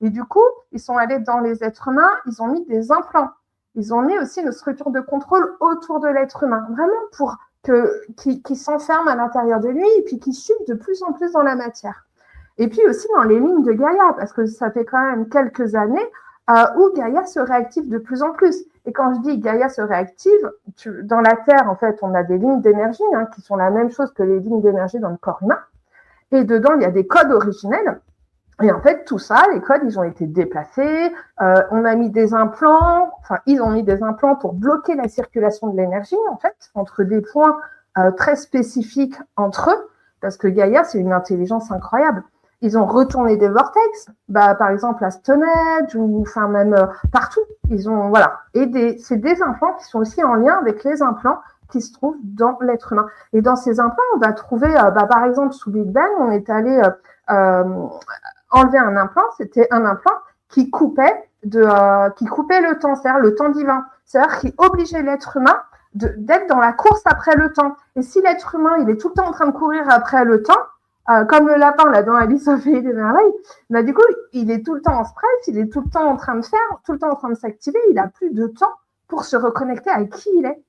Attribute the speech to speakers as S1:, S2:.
S1: Et du coup, ils sont allés dans les êtres humains, ils ont mis des implants. Ils ont mis aussi une structure de contrôle autour de l'être humain, vraiment pour qu'il s'enferme à l'intérieur de lui et puis qu'il suive de plus en plus dans la matière. Et puis aussi dans les lignes de Gaïa, parce que ça fait quand même quelques années où Gaïa se réactive de plus en plus. Et quand je dis Gaïa se réactive, dans la Terre, en fait, on a des lignes d'énergie qui sont la même chose que les lignes d'énergie dans le corps humain. Et dedans, il y a des codes originels. Et en fait, tout ça, les codes, ils ont été déplacés. On a mis des implants, enfin, ils ont mis des implants pour bloquer la circulation de l'énergie, en fait, entre des points très spécifiques entre eux, parce que Gaïa, c'est une intelligence incroyable. Ils ont retourné des vortex, par exemple à Stonehenge ou enfin même partout. Ils ont voilà. Et c'est des implants qui sont aussi en lien avec les implants qui se trouvent dans l'être humain. Et dans ces implants, on va trouver, par exemple, sous Big Bang, on est allé enlever un implant. C'était un implant qui coupait le temps, c'est-à-dire le temps divin. C'est-à-dire qui obligeait l'être humain d'être dans la course après le temps. Et si l'être humain, il est tout le temps en train de courir après le temps, comme le lapin là dans Alice au pays des merveilles, du coup, il est tout le temps en stress, il est tout le temps en train de faire, tout le temps en train de s'activer, il a plus de temps pour se reconnecter à qui il est.